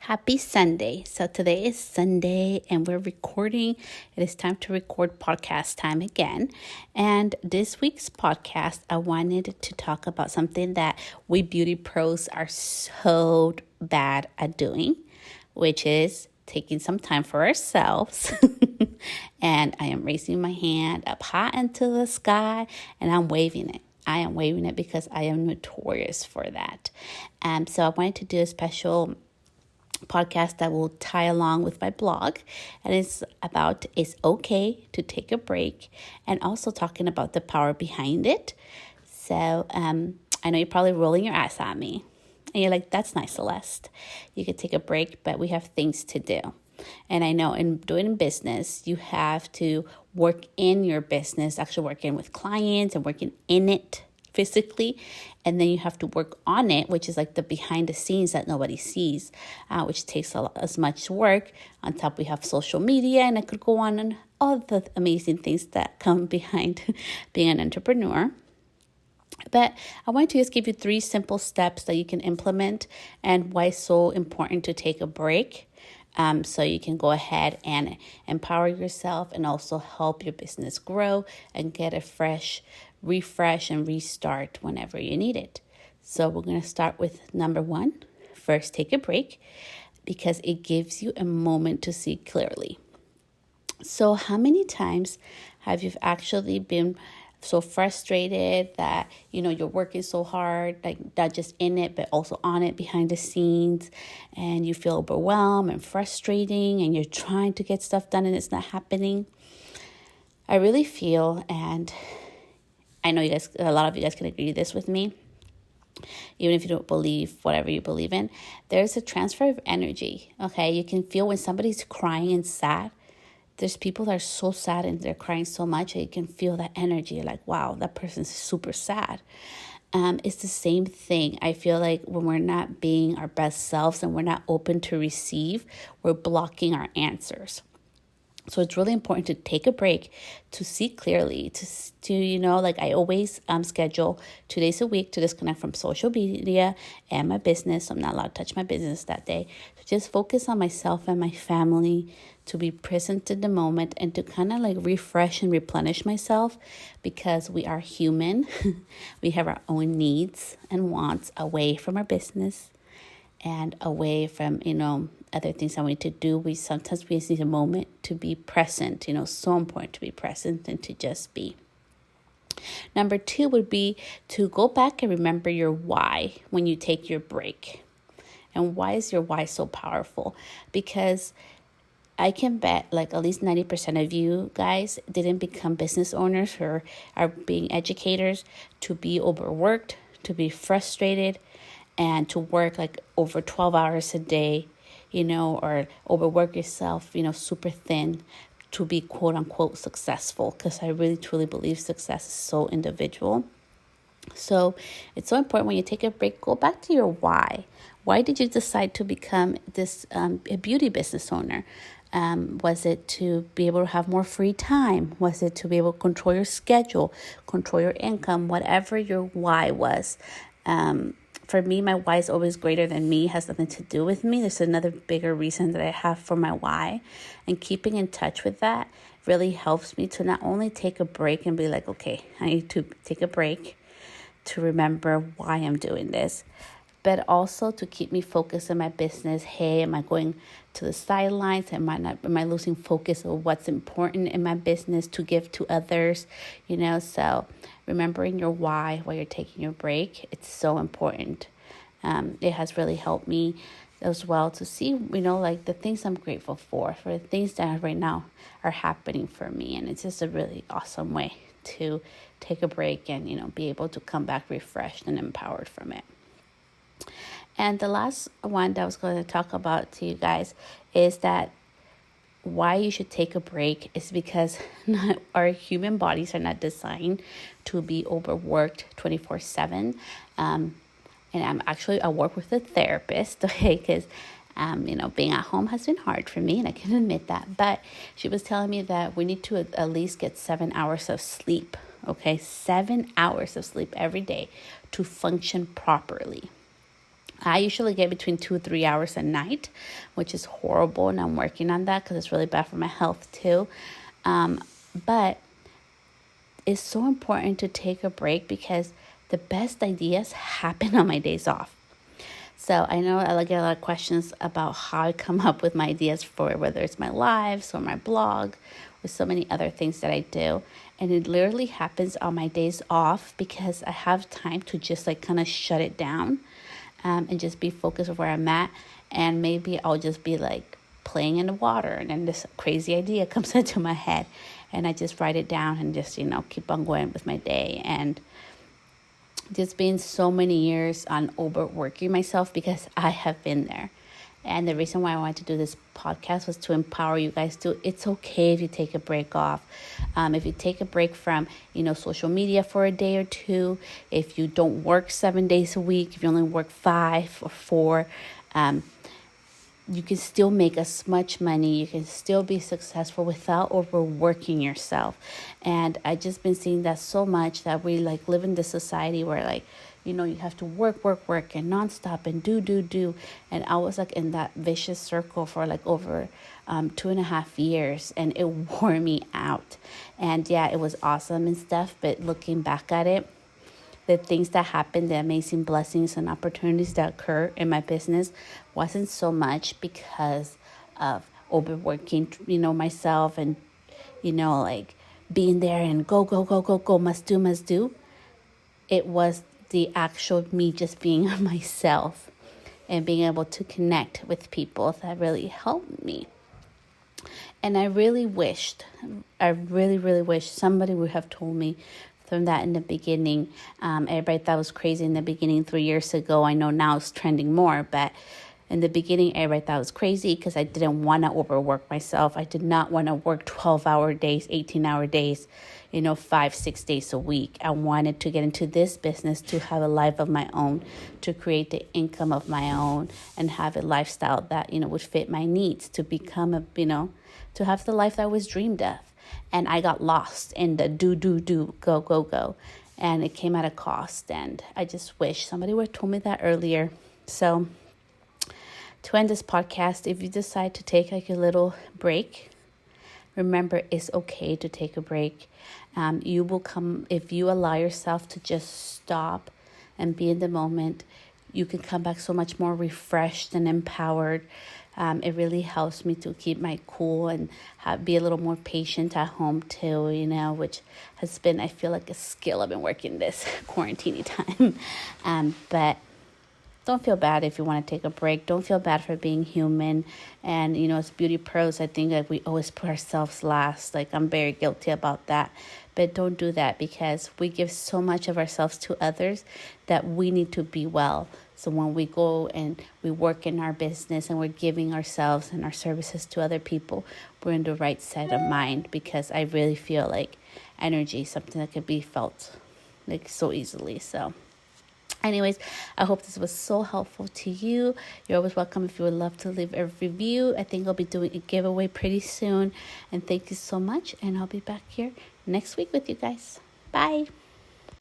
Happy Sunday. So today is Sunday and we're recording. It is time to record podcast time again. And this week's podcast, I wanted to talk about something that we beauty pros are so bad at doing, which is taking some time for ourselves. And I am raising my hand up high into the sky and I'm waving it. I am waving it because I am notorious for that. So I wanted to do a special podcast that will tie along with my blog, and it's okay to take a break, and also talking about the power behind it. So I know you're probably rolling your eyes at me and you're like, that's nice, Celeste, you could take a break, but we have things to do. And I know in doing business, you have to work in your business, actually working with clients and working in it physically, and then you have to work on it, which is like the behind the scenes that nobody sees, which takes as much work. On top, we have social media, and I could go on and all the amazing things that come behind being an entrepreneur. But I want to just give you 3 simple steps that you can implement and why it's so important to take a break. So you can go ahead and empower yourself and also help your business grow and get a fresh refresh and restart whenever you need it. So we're going to start with number 1. First, take a break because it gives you a moment to see clearly. So how many times have you actually been so frustrated that, you're working so hard, like not just in it, but also on it behind the scenes, and you feel overwhelmed and frustrating and you're trying to get stuff done and it's not happening? I really feel, and I know a lot of you guys can agree to this with me, even if you don't believe whatever you believe in, there's a transfer of energy, okay? You can feel when somebody's crying and sad. There's people that are so sad and they're crying so much that you can feel that energy. You're like, wow, that person's super sad. It's the same thing. I feel like when we're not being our best selves and we're not open to receive, we're blocking our answers. So it's really important to take a break, to see clearly, to like I always schedule 2 days a week to disconnect from social media and my business. I'm not allowed to touch my business that day. To just focus on myself and my family, to be present in the moment, and to kind of like refresh and replenish myself, because we are human. We have our own needs and wants away from our business and away from, other things that we need to do. We sometimes need a moment to be present, so important to be present and to just be. Number 2 would be to go back and remember your why when you take your break. And why is your why so powerful? Because I can bet like at least 90% of you guys didn't become business owners or are being educators to be overworked, to be frustrated, and to work like over 12 hours a day, or overwork yourself, super thin to be quote unquote successful. Because I really truly believe success is so individual. So it's so important when you take a break, go back to your why. Why did you decide to become this a beauty business owner? Was it to be able to have more free time? Was it to be able to control your schedule, control your income, whatever your why was? For me, my why is always greater than me. It has nothing to do with me. There's another bigger reason that I have for my why. And keeping in touch with that really helps me to not only take a break and be like, okay, I need to take a break to remember why I'm doing this, but also to keep me focused in my business. Hey, am I going to the sidelines? Am I losing focus of what's important in my business to give to others? So remembering your why while you're taking your break, it's so important. It has really helped me as well to see, like the things I'm grateful for the things that right now are happening for me. And it's just a really awesome way to take a break and, be able to come back refreshed and empowered from it. And the last one that I was going to talk about to you guys is that why you should take a break is because our human bodies are not designed to be overworked 24/7. And I work with a therapist, okay, because being at home has been hard for me, and I can admit that. But she was telling me that we need to at least get 7 hours of sleep, okay, 7 hours of sleep every day to function properly. I usually get between 2-3 hours a night, which is horrible, and I'm working on that because it's really bad for my health too. But it's so important to take a break because the best ideas happen on my days off. So I know I get a lot of questions about how I come up with my ideas for whether it's my lives or my blog or so many other things that I do. And it literally happens on my days off because I have time to just like kind of shut it down and just be focused on where I'm at. And maybe I'll just be like playing in the water and then this crazy idea comes into my head and I just write it down and just, keep on going with my day. And just been so many years on overworking myself because I have been there. And the reason why I wanted to do this podcast was to empower you guys to, it's okay if you take a break off. If you take a break from, social media for a day or two, if you don't work 7 days a week, if you only work 5 or 4, you can still make as much money. You can still be successful without overworking yourself. And I just been seeing that so much that we live in this society where you have to work and nonstop and do. And I was in that vicious circle for over 2.5 years, and it wore me out. And yeah, it was awesome and stuff, but looking back at it, the things that happened, the amazing blessings and opportunities that occur in my business wasn't so much because of overworking, myself and, being there and go, must do. It was the actual me just being myself and being able to connect with people that really helped me. And I really wished somebody would have told me from that in the beginning. Everybody thought it was crazy in the beginning 3 years ago. I know now it's trending more, but in the beginning, everybody thought it was crazy because I didn't want to overwork myself. I did not want to work 12-hour days, 18-hour days, 5-6 days a week. I wanted to get into this business to have a life of my own, to create the income of my own and have a lifestyle that, would fit my needs, to become to have the life that I was dreamed of. And I got lost in the do, go. And it came at a cost. And I just wish somebody would have told me that earlier. So to end this podcast, if you decide to take a little break, remember it's okay to take a break. You will come, if you allow yourself to just stop and be in the moment, you can come back so much more refreshed and empowered. It really helps me to keep my cool and be a little more patient at home too, which has been, I feel like, a skill I've been working this quarantine time. But don't feel bad if you want to take a break. Don't feel bad for being human. And, as beauty pros, I think we always put ourselves last. I'm very guilty about that. But don't do that because we give so much of ourselves to others that we need to be well. So when we go and we work in our business and we're giving ourselves and our services to other people, we're in the right set of mind, because I really feel like energy is something that can be felt so easily. So anyways, I hope this was so helpful to you. You're always welcome if you would love to leave a review. I think I'll be doing a giveaway pretty soon. And thank you so much. And I'll be back here next week with you guys. Bye.